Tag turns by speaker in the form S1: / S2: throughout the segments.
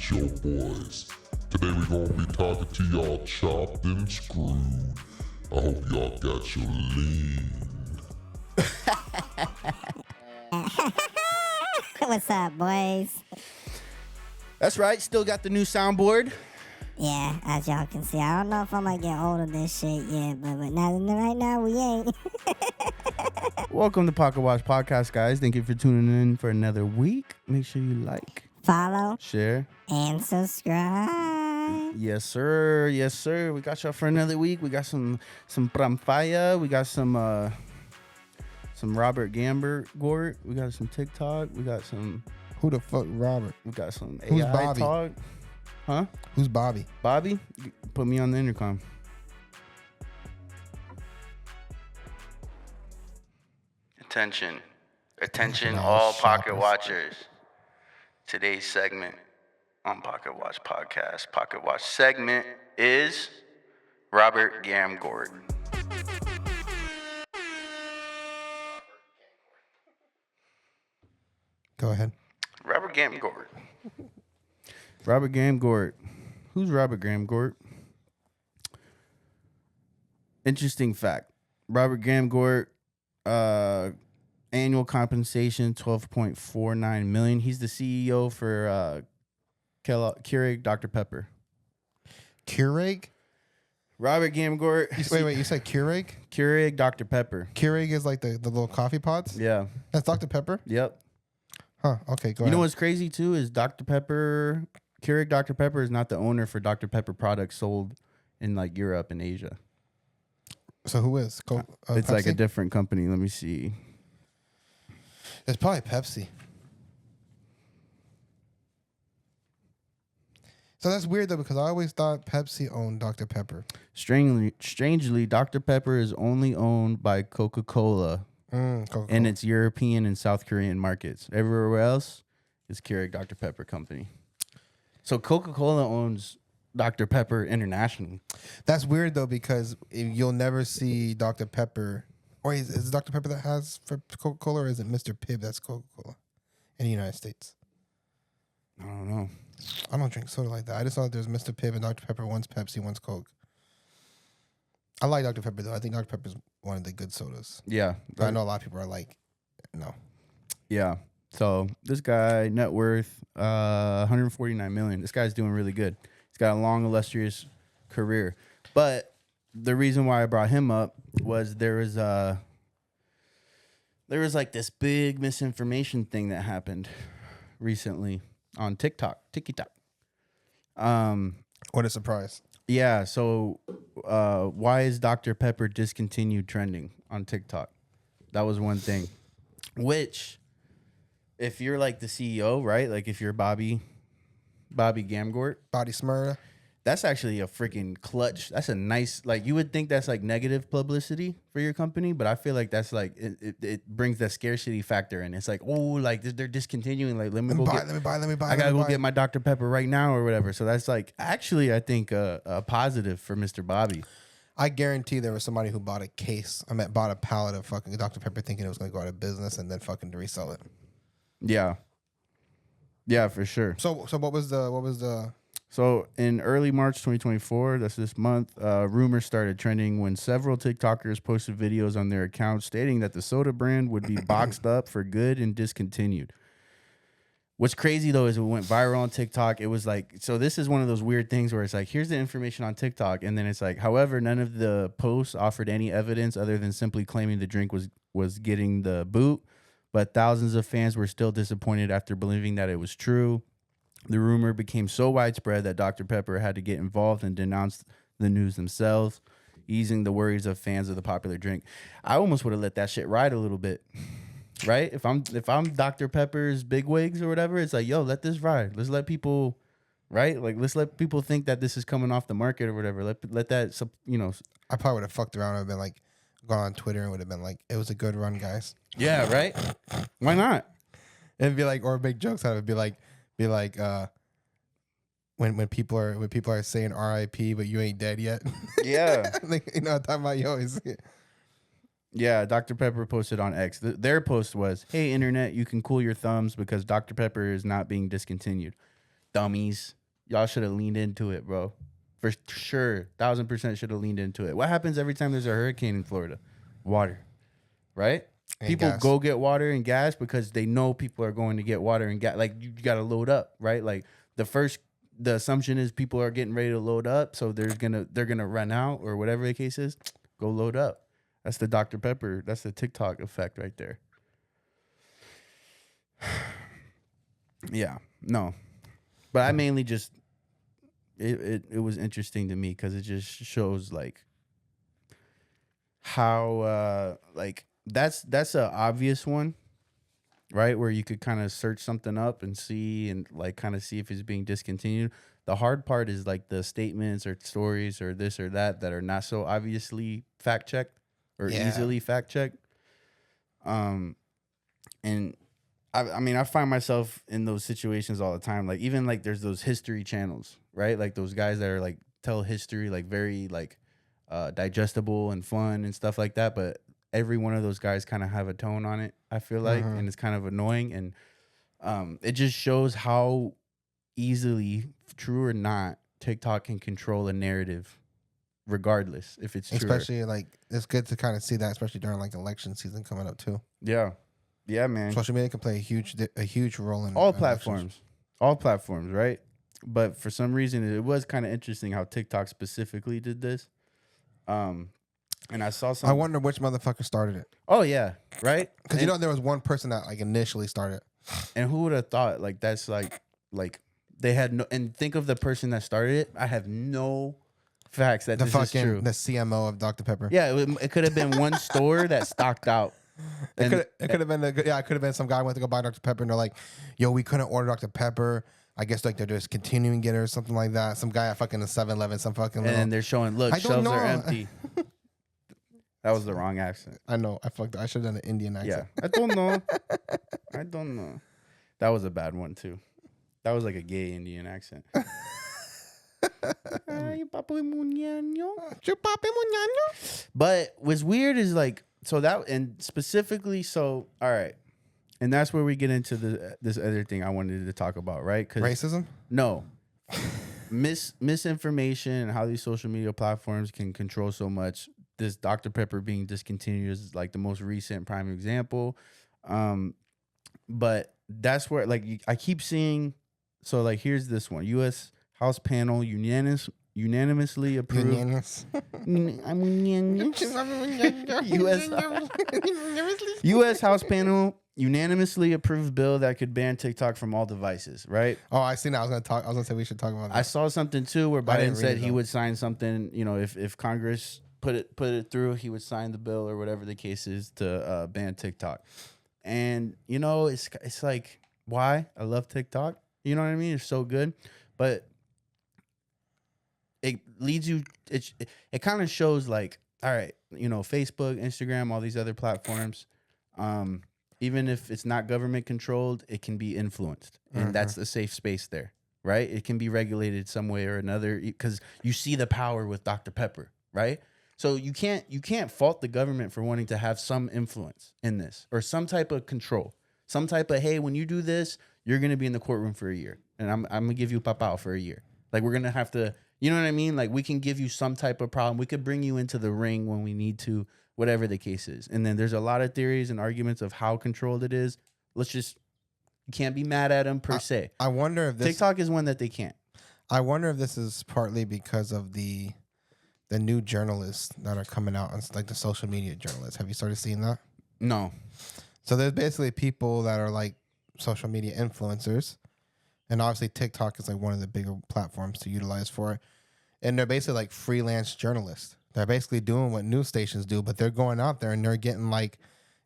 S1: it's your boys. Today we gonna be talking to y'all chopped and screwed. I hope y'all got your lean.
S2: What's up, boys?
S3: That's right, still got the new soundboard.
S2: Yeah, as y'all can see, I don't know if I might get hold of this shit yet, but right now we ain't.
S3: Welcome to Pocket Watch Podcast, guys. Thank you for tuning in for another week. Make sure you like,
S2: Follow,
S3: share,
S2: and subscribe.
S3: Yes, sir. Yes, sir. We got y'all for another week. We got some Pramfaya. We got some Robert Gambert. We got some TikTok. We got some.
S4: Who the fuck, Robert?
S3: We got some
S4: Who's
S3: AI
S4: Bobby?
S3: talk. Huh?
S4: Who's Bobby?
S3: Bobby? Put me on the intercom. Attention, all Pocket Watchers. Today's segment on Pocket Watch Podcast. Pocket Watch segment is Robert Gamgort.
S4: Go ahead.
S3: Robert Gamgort. Robert Gamgort. Who's Robert Gamgort? Interesting fact. Robert Gamgort, annual compensation $12.49 million. He's the CEO for Keurig Dr. Pepper.
S4: Keurig?
S3: Robert Gamgort.
S4: Wait, you said Keurig?
S3: Keurig Dr. Pepper.
S4: Keurig is like the little coffee pods?
S3: Yeah.
S4: That's Dr. Pepper?
S3: Yep.
S4: Huh, okay, go ahead.
S3: You know what's crazy too is Dr. Pepper, Keurig Dr. Pepper is not the owner for Dr. Pepper products sold in like Europe and Asia.
S4: So who is?
S3: It's like a
S4: Pepsi?
S3: different company. Let me see.
S4: It's probably Pepsi. So that's weird though, because I always thought Pepsi owned Dr. Pepper.
S3: Strangely, Dr. Pepper is only owned by Coca-Cola
S4: Coca-Cola.
S3: in its European and South Korean markets. Everywhere else is Keurig Dr. Pepper Company. So Coca-Cola owns Dr. Pepper internationally.
S4: That's weird though, because you'll never see Dr. Pepper. Or is it Dr. Pepper that has for Coca-Cola, or is it Mr. Pibb that's Coca-Cola in the United States?
S3: I don't know.
S4: I don't drink soda like that. I just thought there's Mr. Pibb and Dr. Pepper. One's Pepsi, one's Coke. I like Dr. Pepper though. I think Dr. Pepper is one of the good sodas.
S3: Yeah.
S4: But I know a lot of people are like, no.
S3: Yeah. So this guy, net worth, $149 million. This guy's doing really good. He's got a long, illustrious career. But the reason why I brought him up was there was like this big misinformation thing that happened recently on TikTok.
S4: What a surprise.
S3: Yeah. So why is Dr. Pepper discontinued trending on TikTok? That was one thing. Which, if you're like the CEO, right? Like if you're Bobby Gamgort,
S4: Body Smurda.
S3: that's actually a freaking clutch. That's a nice, like you would think that's like negative publicity for your company, but I feel like that's like it brings that scarcity factor in. It's like, oh, like they're discontinuing. Like let me buy. I gotta go get my Dr. Pepper right now or whatever. So that's like actually I think a positive for Mr. Bobby.
S4: I guarantee there was somebody who bought bought a pallet of fucking Dr. Pepper thinking it was going to go out of business and then fucking resell it.
S3: Yeah. Yeah, for sure.
S4: So what was the
S3: So in early March 2024, that's this month, rumors started trending when several TikTokers posted videos on their accounts stating that the soda brand would be boxed up for good and discontinued. What's crazy though is it went viral on TikTok. It was like, so this is one of those weird things where it's like, here's the information on TikTok. And then it's like, however, none of the posts offered any evidence other than simply claiming the drink was getting the boot. But thousands of fans were still disappointed after believing that it was true. The rumor became so widespread that Dr. Pepper had to get involved and denounce the news themselves, easing the worries of fans of the popular drink. I almost would have let that shit ride a little bit, right? If I'm Dr. Pepper's bigwigs or whatever, it's like, yo, let this ride. Let's let people, right? Like, let's let people think that this is coming off the market or whatever. Let that, you know.
S4: I probably would have fucked around and been like, gone on Twitter and would have been like, it was a good run, guys.
S3: Yeah, right? Why not?
S4: It'd be like, or make jokes out of it. Be like, when people are saying R.I.P. but you ain't dead yet.
S3: Yeah.
S4: Like, you know what I'm talking about? You always.
S3: Yeah, Dr. Pepper posted on X. Their post was, "Hey, internet, you can cool your thumbs because Dr. Pepper is not being discontinued." dummies. Y'all should have leaned into it, bro. For sure. 1000% should have leaned into it. What happens every time there's a hurricane in Florida? Water, right?
S4: And
S3: people
S4: gas.
S3: go get water and gas because they know people are going to get water and gas. Like, you got to load up, right? Like, the assumption is people are getting ready to load up, so they're gonna run out or whatever the case is. Go load up. That's the Dr. Pepper. That's the TikTok effect right there. Yeah, no, but I mainly just it was interesting to me because it just shows like how like that's a obvious one, right? Where you could kind of search something up and see and like kind of see if it's being discontinued. The hard part is like the statements or stories or this or that are not so obviously fact checked or easily fact checked. And I mean, I find myself in those situations all the time. Like, even like there's those history channels, right? Like those guys that are like tell history, like very like digestible and fun and stuff like that. But every one of those guys kind of have a tone on it, I feel like, and it's kind of annoying. And it just shows how easily, true or not, TikTok can control a narrative, regardless if it's true.
S4: Especially like it's good to kind of see that, especially during like election season coming up too.
S3: Yeah, man.
S4: Social media can play a huge role in
S3: all
S4: elections.
S3: platforms, right? But for some reason, it was kind of interesting how TikTok specifically did this. And I saw some.
S4: I wonder which motherfucker started it.
S3: Oh yeah, right.
S4: Because there was one person that like initially started.
S3: And who would have thought like that's like they had no. And think of the person that started it. I have no facts that this is true.
S4: The CMO of Dr. Pepper.
S3: Yeah, it could have been one store that stocked out.
S4: It could have been it could have been some guy went to go buy Dr. Pepper and they're like, yo, we couldn't order Dr. Pepper. I guess like they're just continuing it or something like that. Some guy at fucking the 7-Eleven, some fucking
S3: and then they're showing, look, shelves are empty. That was the wrong accent.
S4: I know. I fucked up. I should have done an Indian accent.
S3: Yeah. I don't know. That was a bad one too. That was like a gay Indian accent. But what's weird is like, so that, and specifically, so all right, and that's where we get into this other thing I wanted to talk about, right?
S4: Racism?
S3: No, misinformation and how these social media platforms can control so much. This Dr. Pepper being discontinued is like the most recent prime example. But that's where like I keep seeing. So like here's this one: U.S. House panel unanimously approved. U.S. House panel unanimously approved bill that could ban TikTok from all devices. Right?
S4: Oh, I see. Now I was gonna say we should talk about that.
S3: I saw something too where Biden said he would sign something. You know, if Congress put it through, he would sign the bill or whatever the case is to ban TikTok. And you know, it's like, why? I love TikTok. You know what I mean? It's so good, but it leads you. It kind of shows like, all right, you know, Facebook, Instagram, all these other platforms. Even if it's not government controlled, it can be influenced, and that's a safe space there, right? It can be regulated some way or another because you see the power with Dr. Pepper, right? So you can't fault the government for wanting to have some influence in this or some type of control, some type of, hey, when you do this, you're gonna be in the courtroom for a year, and I'm gonna give you papao for a year. Like we're gonna have to, you know what I mean? Like we can give you some type of problem. We could bring you into the ring when we need to, whatever the case is. And then there's a lot of theories and arguments of how controlled it is. You can't be mad at them per se.
S4: I wonder if
S3: TikTok is one that they can't.
S4: I wonder if this is partly because of the new journalists that are coming out, like the social media journalists. Have you started seeing that?
S3: No.
S4: So there's basically people that are like social media influencers, and obviously TikTok is like one of the bigger platforms to utilize for it. And they're basically like freelance journalists. They're basically doing what news stations do, but they're going out there and they're getting like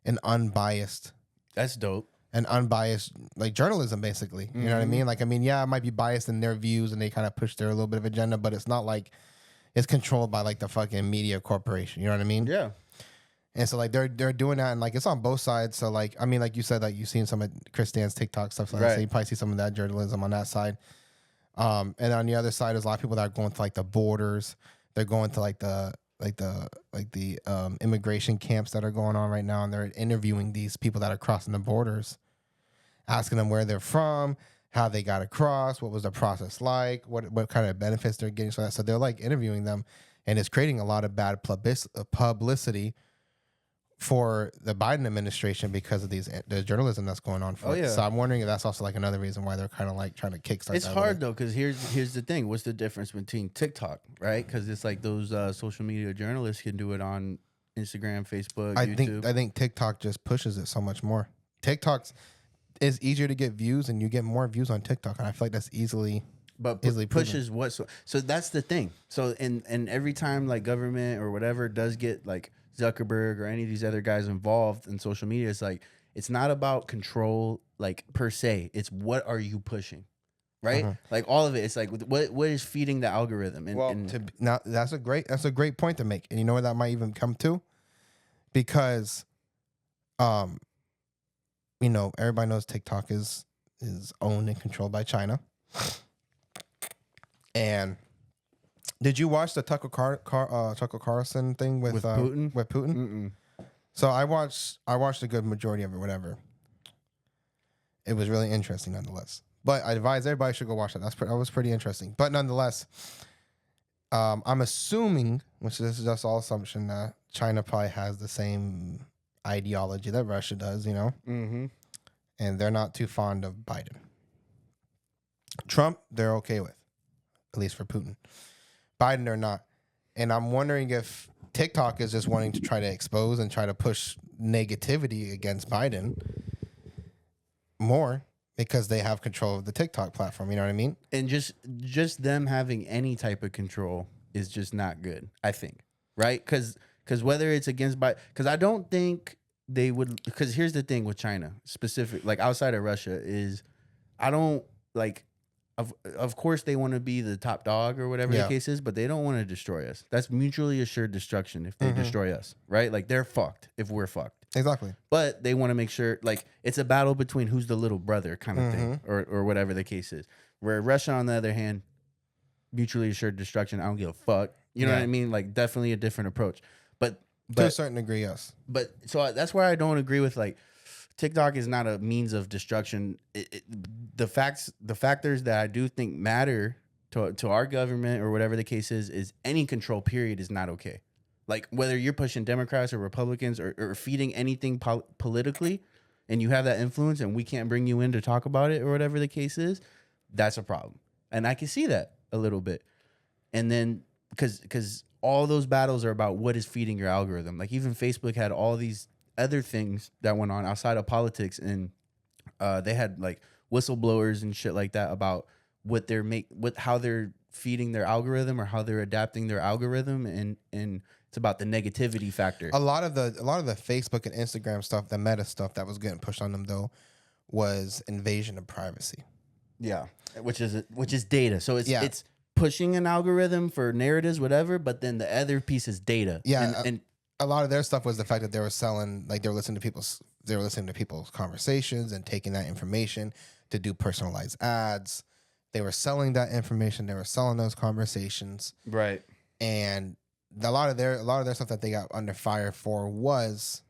S4: an unbiased.
S3: That's dope.
S4: An unbiased like journalism, basically. You know what I mean? Like, I mean, yeah, it might be biased in their views and they kind of push their little bit of agenda, but it's not like it's controlled by like the fucking media corporation. You know what I mean?
S3: Yeah.
S4: And so like they're doing that, and like it's on both sides. So like, I mean, like you said, like you've seen some of Chris Stan's TikTok stuff like that. So you probably see some of that journalism on that side. And on the other side, there's a lot of people that are going to like the borders. They're going to like the immigration camps that are going on right now, and they're interviewing these people that are crossing the borders, asking them where they're from, how they got across, what was the process like, what kind of benefits they're getting. So they're like interviewing them, and it's creating a lot of bad publicity for the Biden administration because of the journalism that's going on for it. So I'm wondering if that's also like another reason why they're kind of like trying to kickstart.
S3: It's hard though, because here's the thing. What's the difference between TikTok, right? Because it's like those social media journalists can do it on Instagram, Facebook, YouTube.
S4: I think TikTok just pushes it so much more. TikTok's is easier to get views, and you get more views on TikTok, and I feel like that's easily
S3: pushes what so that's the thing. So and every time like government or whatever does get like Zuckerberg or any of these other guys involved in social media, it's like it's not about control like per se. It's what are you pushing, right? Like all of it. It's like what is feeding the algorithm. And,
S4: now that's a great point to make, and you know where that might even come to, because you know, everybody knows TikTok is owned and controlled by China. And did you watch the Tucker Carlson thing with
S3: Putin?
S4: With Putin?
S3: Mm-mm.
S4: So I watched a good majority of it. Whatever. It was really interesting, nonetheless. But I advise everybody should go watch it. That was pretty interesting. But nonetheless, I'm assuming, which this is just all assumption, that China probably has the same ideology that Russia does, you know, and they're not too fond of Biden. Trump, they're okay with, at least for Putin. Biden, they're not. And I'm wondering if TikTok is just wanting to try to expose and try to push negativity against Biden more because they have control of the TikTok platform. You know what I mean?
S3: And just them having any type of control is just not good, I think, right? Because whether it's against because I don't think they would. Because here's the thing with China, specific, like outside of Russia, is I don't like. Of course, they want to be the top dog or whatever the case is, but they don't want to destroy us. That's mutually assured destruction if they destroy us, right? Like they're fucked if we're fucked.
S4: Exactly.
S3: But they want to make sure, like it's a battle between who's the little brother kind of thing, or whatever the case is. Where Russia, on the other hand, mutually assured destruction. I don't give a fuck. You know what I mean? Like definitely a different approach. But
S4: to a certain degree, yes.
S3: But so that's where I don't agree with like TikTok is not a means of destruction. The factors that I do think matter to our government or whatever the case is any control period is not okay. Like whether you're pushing Democrats or Republicans or feeding anything politically, and you have that influence, and we can't bring you in to talk about it or whatever the case is, that's a problem. And I can see that a little bit. And then because all those battles are about what is feeding your algorithm. Like even Facebook had all these other things that went on outside of politics, and they had like whistleblowers and shit like that about how they're feeding their algorithm or how they're adapting their algorithm, and it's about the negativity factor.
S4: A lot of the Facebook and Instagram stuff, the meta stuff that was getting pushed on them though, was invasion of privacy.
S3: Yeah, which is data. So it's pushing an algorithm for narratives, whatever. But then the other piece is data.
S4: Yeah,
S3: and
S4: a lot of their stuff was the fact that they were selling, like they were listening to people's conversations and taking that information to do personalized ads. They were selling that information. They were selling those conversations.
S3: Right.
S4: And a lot of their stuff that they got under fire for was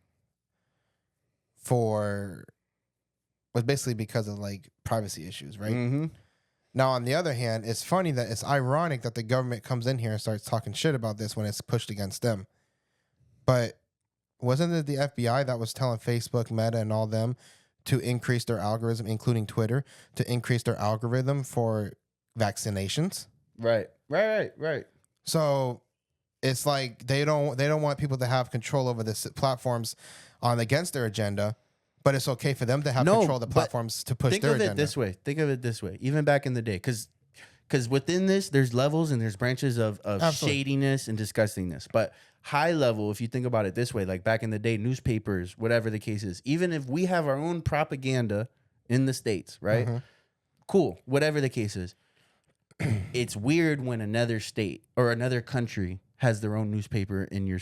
S4: basically because of like privacy issues, right?
S3: Mm-hmm.
S4: Now, on the other hand, it's funny that it's ironic that the government comes in here and starts talking shit about this when it's pushed against them. But wasn't it the FBI that was telling Facebook, Meta, and all them to increase their algorithm, including Twitter, to increase their algorithm for vaccinations?
S3: Right.
S4: So it's like they don't want people to have control over the platforms against their agenda, but it's okay for them to have control of the platforms to push their agenda.
S3: Think of it this way. Even back in the day, because within this, there's levels and there's branches of shadiness and disgustingness. But high level, if you think about it this way, like back in the day, newspapers, whatever the case is, even if we have our own propaganda in the States, right? Cool, whatever the case is. It's weird when another state or another country has their own newspaper in your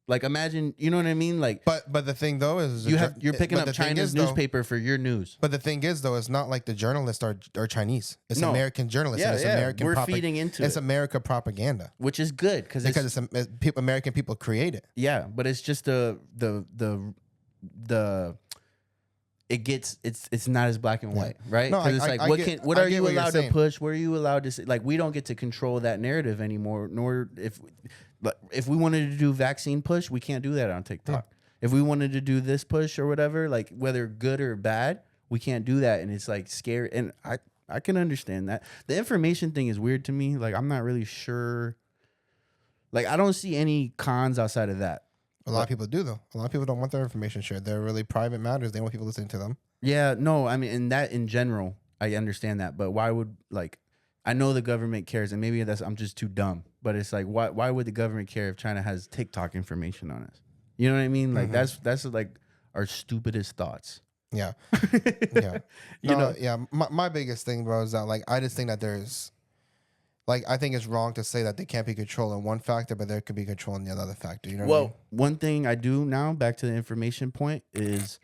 S3: like, imagine, you know what I mean? Like,
S4: but the thing though is
S3: you're picking up China's newspaper for your news.
S4: But the thing is though, it's not like the journalists are Chinese. It's American journalists.
S3: Yeah,
S4: it's American.
S3: We're feeding into
S4: it's
S3: it.
S4: America propaganda,
S3: which is good because
S4: American people create it.
S3: Yeah, but it's just it's not as black and white, right?
S4: No,
S3: Because it's like, what
S4: I
S3: are
S4: get
S3: you
S4: what you're
S3: allowed to
S4: saying.
S3: push? What are you allowed to say? Like, we don't get to control that narrative anymore. Nor if we wanted to do vaccine push, we can't do that on TikTok. If we wanted to do this push or whatever, like whether good or bad, we can't do that, and it's like scary. And I can understand that. The information thing is weird to me. Like, I'm not really sure. Like, I don't see any cons outside of that.
S4: A lot of people do though. A lot of people don't want their information shared. They're really private matters. They want people listening to them.
S3: Yeah, no, I mean, in that in general, I understand that, but why would like, I know the government cares, and maybe I'm just too dumb, but it's like, why would the government care if China has TikTok information on us? You know what I mean? Like that's like our stupidest thoughts.
S4: Yeah, yeah.
S3: You know?
S4: Yeah. My biggest thing, bro, is that like I just think that there's, like, I think it's wrong to say that they can't be controlling one factor, but there could be control in the other factor. You know what I mean?
S3: Well, one thing I do now, back to the information point, is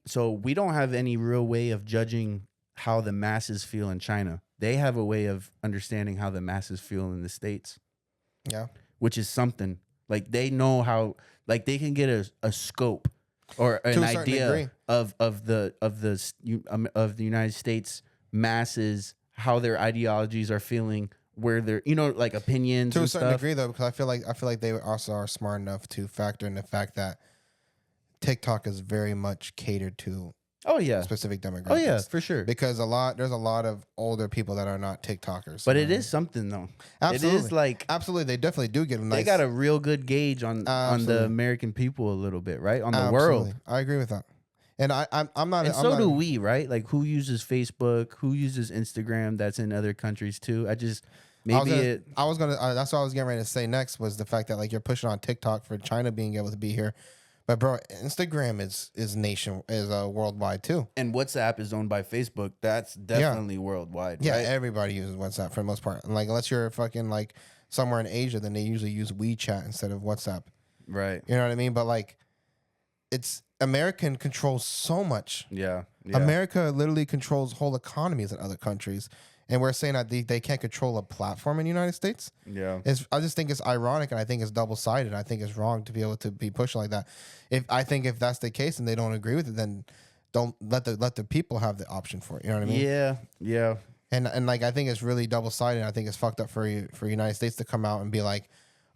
S3: so we don't have any real way of judging how the masses feel in China. They have a way of understanding how the masses feel in the States.
S4: Yeah.
S3: Which is something. Like, they know how, like, they can get a scope or an idea of the United States masses, how their ideologies are feeling, where they're, like, opinions
S4: To a
S3: and
S4: certain
S3: stuff.
S4: degree, though, because I feel like they also are smart enough to factor in the fact that TikTok is very much catered to
S3: Oh yeah.
S4: specific demographics.
S3: Oh yeah, for sure.
S4: Because there's a lot of older people that are not TikTokers.
S3: But it is something though.
S4: Absolutely.
S3: It is like,
S4: Absolutely, they definitely do get them. Nice.
S3: they got a real good gauge on the
S4: Absolutely.
S3: American people a little bit, right? On the
S4: Absolutely.
S3: world.
S4: I agree with that. And I'm not.
S3: And
S4: I'm
S3: so
S4: not,
S3: do we, right? Like, who uses Facebook? Who uses Instagram? That's in other countries too. That's what
S4: I was getting ready to say next was the fact that like you're pushing on TikTok for China being able to be here, but bro, Instagram is worldwide too.
S3: And WhatsApp is owned by Facebook. That's definitely worldwide.
S4: Yeah,
S3: right?
S4: everybody uses WhatsApp for the most part. And like unless you're fucking like somewhere in Asia, then they usually use WeChat instead of WhatsApp.
S3: Right.
S4: You know what I mean? But like, it's American controls so much.
S3: Yeah.
S4: America literally controls whole economies in other countries. And we're saying that they can't control a platform in the United States.
S3: Yeah.
S4: I just think it's ironic, and I think it's double-sided. I think it's wrong to be able to be pushing like that. If that's the case and they don't agree with it, then don't let the people have the option for it. You know what I mean?
S3: Yeah. Yeah.
S4: And like I think it's really double-sided. I think it's fucked up for United States to come out and be like,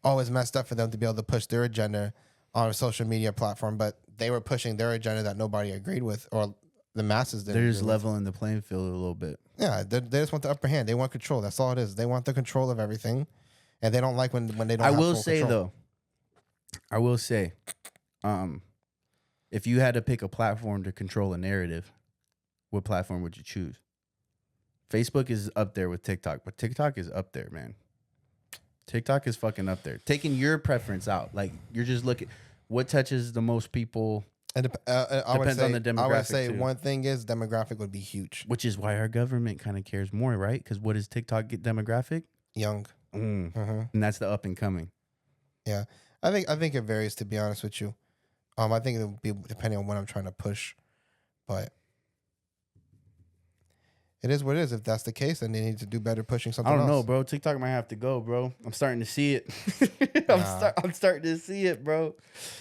S4: oh, it's messed up for them to be able to push their agenda on a social media platform, but they were pushing their agenda that nobody agreed with, or the masses didn't.
S3: They're just leveling the playing field a little bit.
S4: Yeah, they just want the upper hand. They want control. That's all it is. They want the control of everything, and they don't like when they don't.
S3: I
S4: have
S3: will
S4: full
S3: say
S4: control.
S3: though, if you had to pick a platform to control a narrative, what platform would you choose? Facebook is up there with TikTok, but TikTok is up there, man. TikTok is fucking up there. Taking your preference out, like you're just looking, what touches the most people.
S4: And
S3: Depends on the demographic,
S4: I would say
S3: too.
S4: one thing is demographic would be huge.
S3: Which is why our government kind of cares more, right? Because what does TikTok get demographic?
S4: Young.
S3: And that's the up and coming.
S4: Yeah, I think it varies, to be honest with you. I think it would be depending on what I'm trying to push, but it is what it is. If that's the case, then they need to do better pushing something
S3: I don't know,
S4: else.
S3: bro. TikTok might have to go, bro. I'm starting to see it. I'm starting to see it, bro.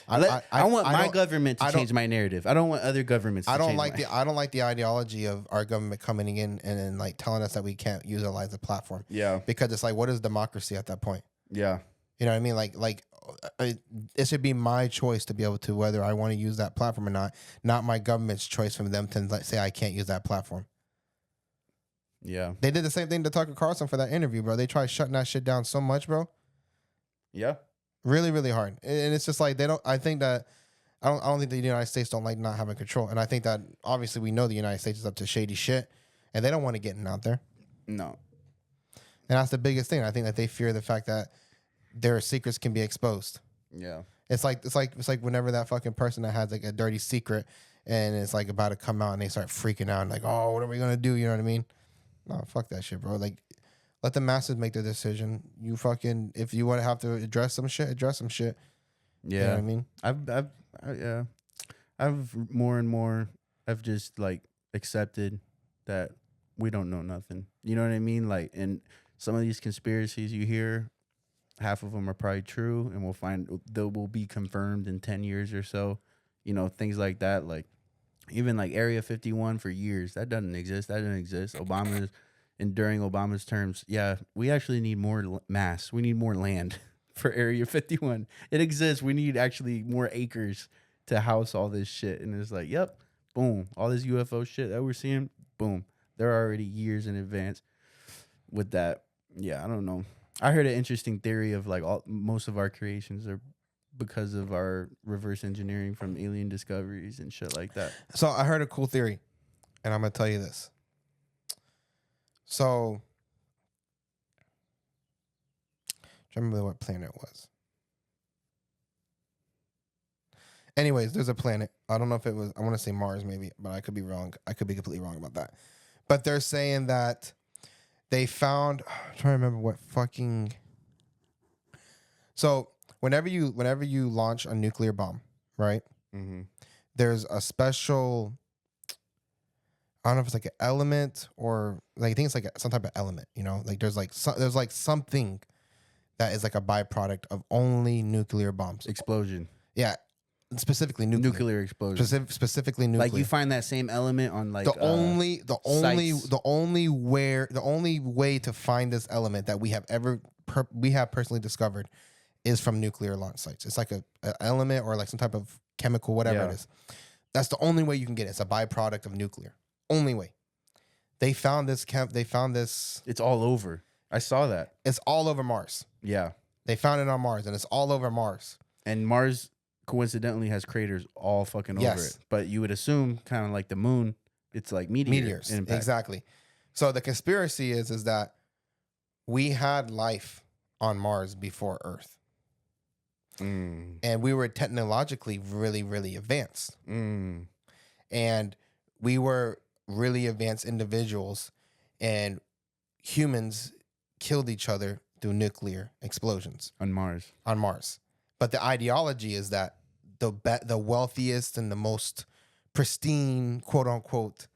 S3: I want my government to change my narrative. I don't want other governments to change
S4: I don't like the ideology of our government coming in and like telling us that we can't utilize the platform.
S3: Yeah.
S4: Because it's like, what is democracy at that point?
S3: Yeah.
S4: You know what I mean? Like it should be my choice to be able to whether I want to use that platform or not my government's choice for them to like, say I can't use that platform.
S3: Yeah.
S4: They did the same thing to Tucker Carlson for that interview, bro. They tried shutting that shit down so much, bro.
S3: Yeah.
S4: Really, really hard. And it's just like I don't think the United States don't like not having control. And I think that obviously we know the United States is up to shady shit and they don't want it getting out there.
S3: No.
S4: And that's the biggest thing. I think that they fear the fact that their secrets can be exposed.
S3: Yeah.
S4: It's like whenever that fucking person that has like a dirty secret and it's like about to come out and they start freaking out and like, oh, what are we gonna do? You know what I mean? No, fuck that shit, bro. Like, let the masses make their decision. You fucking, if you want to have to address some shit, address some shit.
S3: Yeah.
S4: You know what I mean?
S3: I've more and more, I've just like accepted that we don't know nothing. You know what I mean? Like, and some of these conspiracies you hear, half of them are probably true, and they will be confirmed in 10 years or so. You know, things like that. Like, Even like Area 51 for years, that doesn't exist. That didn't exist. Obama's and during Obama's terms, yeah, we actually need more mass. We need more land for Area 51. It exists. We need actually more acres to house all this shit. And it's like, yep, boom, all this UFO shit that we're seeing, boom, they're already years in advance with that. Yeah, I don't know. I heard an interesting theory of like most of our creations are because of our reverse engineering from alien discoveries and shit like that.
S4: So I heard a cool theory, and I'm gonna tell you this. So, I remember what planet it was. Anyways, there's a planet. I don't know if it was. I want to say Mars, maybe, but I could be wrong. I could be completely wrong about that. But they're saying that they found. I'm trying to remember what fucking. So whenever you launch a nuclear bomb, right?
S3: Mm-hmm.
S4: There's a special. I don't know if it's like an element or like I think it's like some type of element. You know, like there's like something that is like a byproduct of only nuclear bombs.
S3: Explosion.
S4: Yeah, specifically nuclear.
S3: Nuclear explosion.
S4: Specifically nuclear.
S3: Like you find that same element on like
S4: the only way to find this element that we have personally discovered is from nuclear launch sites. It's like a element or like some type of chemical, whatever it is. That's the only way you can get it. It's a byproduct of nuclear. Only way. They found this.
S3: It's all over. I saw that.
S4: It's all over Mars.
S3: Yeah.
S4: They found it on Mars, and it's all over Mars.
S3: And Mars coincidentally has craters all fucking over it. But you would assume, kind of like the moon, it's like meteors. Impact.
S4: Exactly. So the conspiracy is that we had life on Mars before Earth. And we were technologically really, really advanced. And we were really advanced individuals, and humans killed each other through nuclear explosions
S3: on Mars.
S4: But the ideology is that the wealthiest and the most pristine, quote unquote,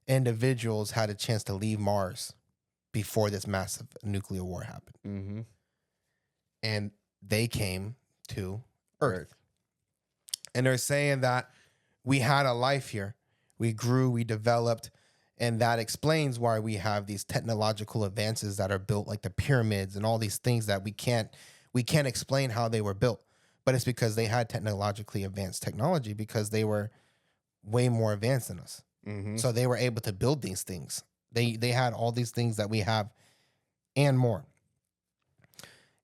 S4: individuals had a chance to leave Mars before this massive nuclear war happened. And they came to Earth. And they're saying that we had a life here. We grew, we developed, and that explains why we have these technological advances that are built, like the pyramids and all these things that we can't explain how they were built. But it's because they had technologically advanced technology because they were way more advanced than us. So they were able to build these things. They had all these things that we have and more.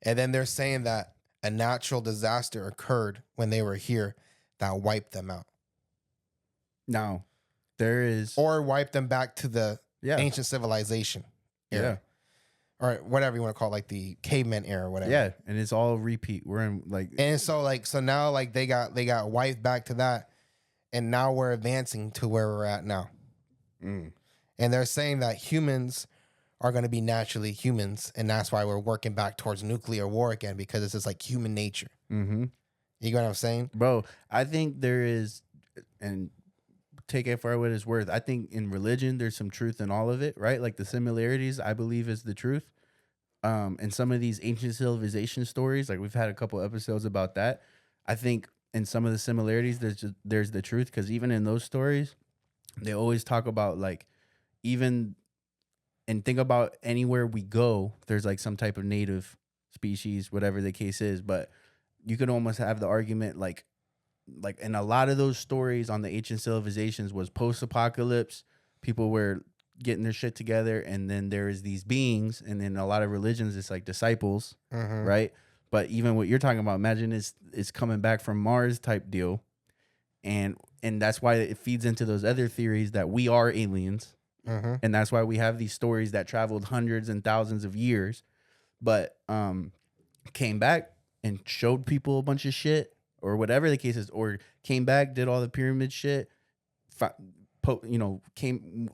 S4: And then they're saying that a natural disaster occurred when they were here that wiped them out.
S3: Now, there is...
S4: Or wiped them back to the ancient civilization era. Or whatever you want to call it, like the caveman era or whatever.
S3: Yeah, and it's all repeat. We're in like...
S4: And so now like they got wiped back to that, and now we're advancing to where we're at now. And they're saying that humans are going to be naturally humans, and that's why we're working back towards nuclear war again, because it's just like human nature. You get what I'm saying?
S3: Bro, I think there is, and take it for what it's worth, I think in religion there's some truth in all of it, right? Like the similarities, I believe, is the truth. And some of these ancient civilization stories, like we've had a couple episodes about that. I think in some of the similarities, there's the truth, because even in those stories, they always talk about like even, and think about anywhere we go, there's like some type of native species, whatever the case is. But you could almost have the argument like in a lot of those stories on the ancient civilizations was post-apocalypse. People were getting their shit together, and then there is these beings, and then a lot of religions, it's like disciples, right? But even what you're talking about, imagine it's coming back from Mars type deal, and that's why it feeds into those other theories that we are aliens, and that's why we have these stories that traveled hundreds and thousands of years, but came back and showed people a bunch of shit, or whatever the case is, or came back, did all the pyramid shit,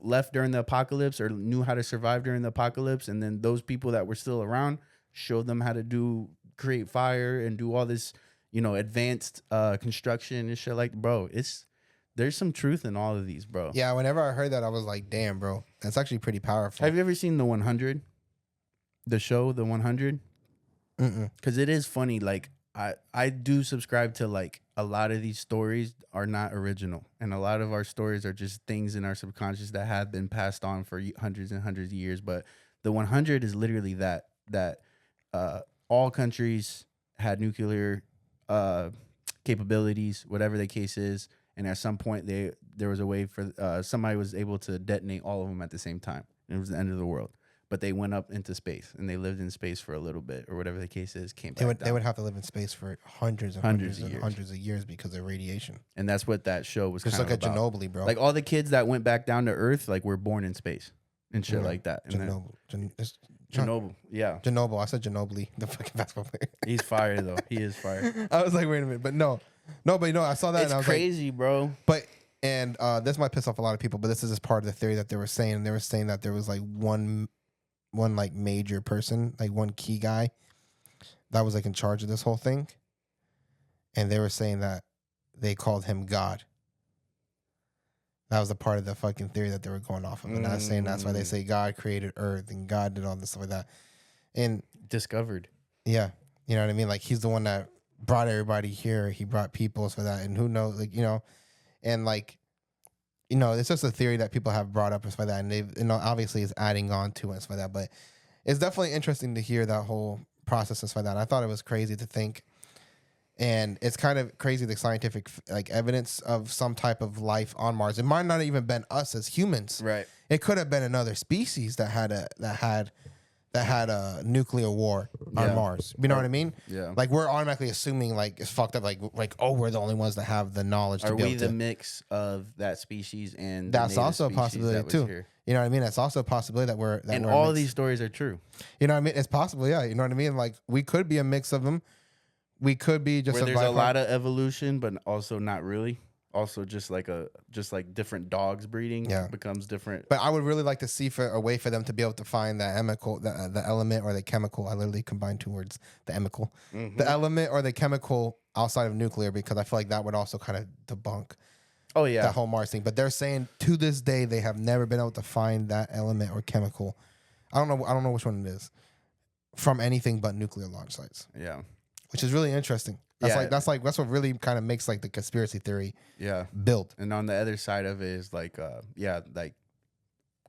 S3: left during the apocalypse, or knew how to survive during the apocalypse, and then those people that were still around showed them how to create fire and do all this, advanced construction and shit. Like, bro, there's some truth in all of these, bro.
S4: Yeah, whenever I heard that, I was like, damn, bro, that's actually pretty powerful.
S3: Have you ever seen The 100? The show, The 100? Because it is funny. Like, I do subscribe to, like, a lot of these stories are not original, and a lot of our stories are just things in our subconscious that have been passed on for hundreds and hundreds of years. But the 100 is literally that all countries had nuclear capabilities, whatever the case is, and at some point there was a way for somebody was able to detonate all of them at the same time. It was the end of the world. But they went up into space, and they lived in space for a little bit, or whatever the case is. Came back
S4: They would have to live in space for hundreds of years because of radiation.
S3: and that's what that show was.
S4: Just
S3: kind
S4: look
S3: of
S4: at
S3: about.
S4: Ginobili, bro.
S3: Like all the kids that went back down to Earth, like were born in space and shit
S4: Yeah.
S3: like that. And
S4: Ginobili.
S3: yeah,
S4: Ginobili. I said Ginobili, the fucking basketball player.
S3: he's fire though. He is fire.
S4: I was like, wait a minute, but no, but I saw that
S3: It's
S4: and I was
S3: crazy, bro.
S4: like, this might piss off a lot of people, but this is just part of the theory that they were saying. They were saying that there was like one like major person, like one key guy that was like in charge of this whole thing, and they were saying that they called him God. That was a part of the fucking theory that they were going off of, and I was saying that's why they say God created Earth and God did all this stuff like that, and
S3: Discovered.
S4: yeah, you know what I mean. Like he's the one that brought everybody here. He brought peoples for that, and who knows, like and like. It's just a theory that people have brought up and stuff like that, and they've, obviously is adding on to it and stuff like that. But it's definitely interesting to hear that whole process and stuff like that. I thought it was crazy to think, and it's kind of crazy the scientific like evidence of some type of life on Mars. It might not even been us as humans.
S3: Right.
S4: It could have been another species that had a nuclear war on
S3: Yeah.
S4: Mars. You know what I mean?
S3: Yeah.
S4: Like we're automatically assuming like it's fucked up. Like we're the only ones that have the knowledge.
S3: Are
S4: to be
S3: we
S4: able
S3: the
S4: to,
S3: mix of that species and the
S4: That's
S3: native
S4: also a
S3: species
S4: possibility
S3: that was
S4: too.
S3: here?
S4: You know what I mean? That's also a possibility that we're
S3: And
S4: we're
S3: all
S4: a
S3: of
S4: mix.
S3: these stories are true.
S4: You know what I mean? It's possible, yeah. You know what I mean? Like we could be a mix of them. We could be just
S3: Where there's a
S4: byproduct.
S3: lot of evolution, but also not really. Also, just like different dogs breeding becomes different.
S4: But I would really like to see for a way for them to be able to find the chemical, the element or the chemical. I literally combined two words: the chemical, the element or the chemical outside of nuclear, because I feel like that would also kind of debunk
S3: Oh yeah,
S4: that whole Mars thing. But they're saying to this day they have never been able to find that element or chemical. I don't know which one it is from anything but nuclear launch sites,
S3: yeah,
S4: which is really interesting. That's what really kind of makes like the conspiracy theory
S3: yeah.
S4: build.
S3: And on the other side of it is like, like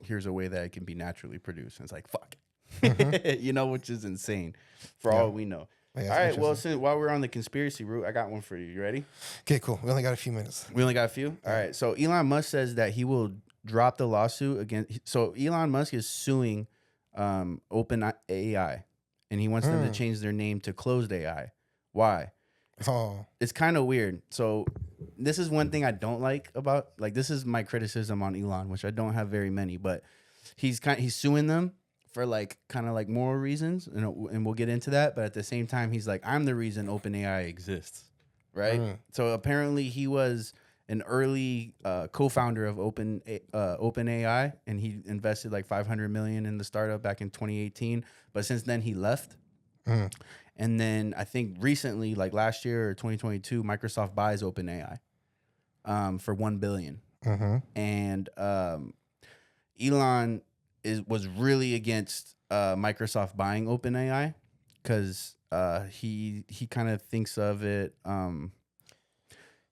S3: here's a way that it can be naturally produced. And it's like, fuck, which is insane for all we know.
S4: Yeah,
S3: all right, well, while we're on the conspiracy route, I got one for you. You ready?
S4: Okay, cool. We only got a few minutes.
S3: We only got a few? All right. So Elon Musk says that he will drop the lawsuit against. So Elon Musk is suing OpenAI, and he wants them to change their name to Closed AI. Why?
S4: Oh,
S3: It's kind of weird. So this is one thing I don't like about, like, this is my criticism on Elon, which I don't have very many, but he's suing them for like kind of like moral reasons, and we'll get into that. But at the same time, he's like, I'm the reason OpenAI exists, right? So apparently he was an early co-founder of OpenAI, and he invested like $500 million in the startup back in 2018. But since then he left. And then I think recently, like last year or 2022, Microsoft buys OpenAI for $1 billion. And Elon was really against Microsoft buying OpenAI because he kind of thinks of it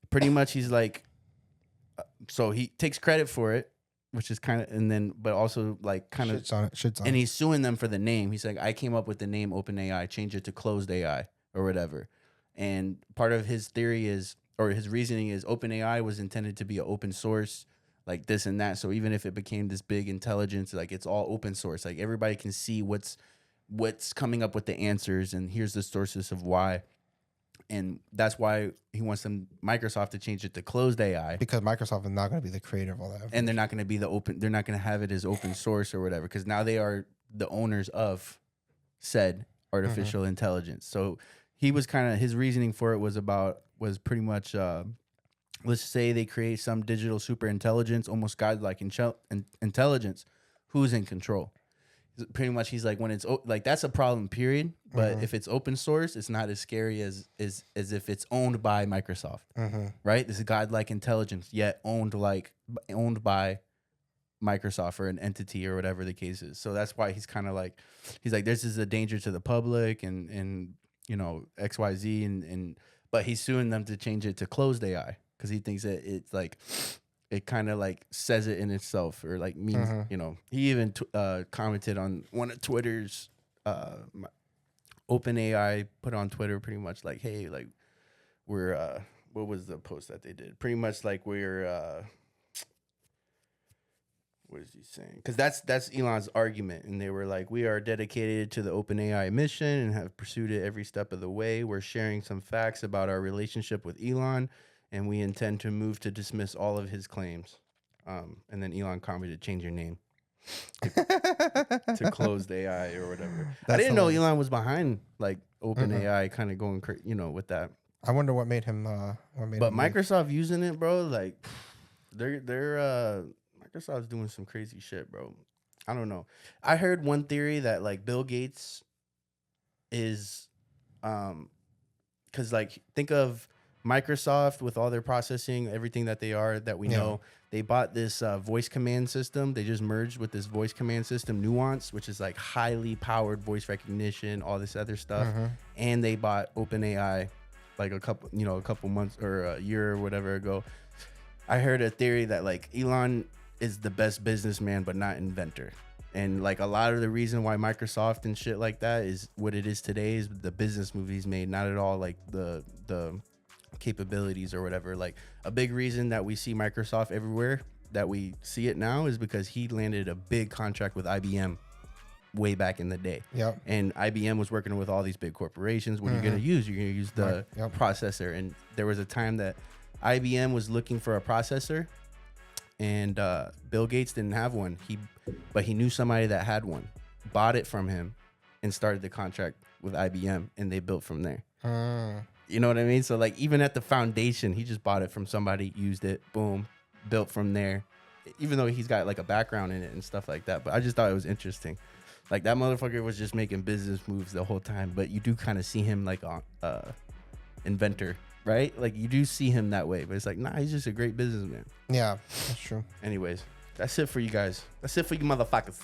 S3: pretty much. He's like, so he takes credit for it, which is kind of, and then, but also like kind of,
S4: shits on
S3: and
S4: it.
S3: he's suing them for the name. He's like, I came up with the name OpenAI, change it to Closed AI or whatever. And part of his theory is, or his reasoning is, OpenAI was intended to be an open source, like this and that. So even if it became this big intelligence, like it's all open source. Like everybody can see what's coming up with the answers, and here's the sources of why. And that's why he wants Microsoft to change it to Closed AI.
S4: Because Microsoft is not going to be the creator of all that.
S3: And they're not going to be they're not going to have it as open source or whatever, because now they are the owners of said artificial intelligence. So he was his reasoning for it was pretty much, let's say they create some digital super intelligence, almost godlike intelligence, who's in control? Pretty much, he's like, when it's like, that's a problem, period. But if it's open source, it's not as scary as if it's owned by Microsoft, right? This is godlike intelligence, yet owned by Microsoft or an entity or whatever the case is. So that's why he's kind of like, this is a danger to the public and XYZ but but he's suing them to change it to closed AI because he thinks that it's like it kind of like says it in itself or like means He even commented on one of Twitter's OpenAI put on Twitter pretty much like, hey, like we're what was the post that they did? Pretty much like we're what is he saying? Because that's Elon's argument, and they were like, we are dedicated to the OpenAI mission and have pursued it every step of the way. We're sharing some facts about our relationship with Elon, and we intend to move to dismiss all of his claims. And then Elon commented, change your name to closed AI or whatever. I didn't know Elon was behind like OpenAI kind of going with that.
S4: I wonder what made him.
S3: But Microsoft using it, bro, like they're Microsoft's doing some crazy shit, bro. I don't know. I heard one theory that like Bill Gates is, because like think of Microsoft with all their processing, everything that they are that we know. They bought this voice command system. They just merged with this voice command system, Nuance, which is like highly powered voice recognition, all this other stuff. And they bought OpenAI like a couple months or a year or whatever ago. I heard a theory that like Elon is the best businessman but not inventor, and like a lot of the reason why Microsoft and shit like that is what it is today is the business movies made, not at all like the capabilities or whatever. Like a big reason that we see Microsoft everywhere that we see it now is because he landed a big contract with IBM way back in the day. And IBM was working with all these big corporations. What are you going to use? You're going to use the processor. And there was a time that IBM was looking for a processor, and Bill Gates didn't have one. But he knew somebody that had one, bought it from him, and started the contract with IBM, and they built from there. You know what I mean? So like even at the foundation, he just bought it from somebody, used it, boom, built from there. Even though he's got like a background in it and stuff like that, but I just thought it was interesting. Like that motherfucker was just making business moves the whole time, but you do kind of see him like inventor. Right? Like you do see him that way, but it's like, nah, he's just a great businessman.
S4: Yeah, that's true.
S3: Anyways, that's it for you guys. That's it for you motherfuckers.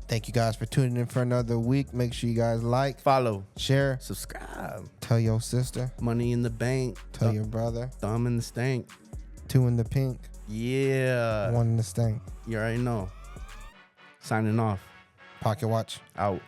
S4: Thank you guys for tuning in for another week. Make sure you guys like,
S3: follow,
S4: share,
S3: subscribe.
S4: Tell your sister.
S3: Money in the bank.
S4: Tell your brother.
S3: Thumb in the stank.
S4: 2 in the pink.
S3: Yeah.
S4: 1 in the stank.
S3: You already know. Signing off.
S4: Pocket watch.
S3: Out.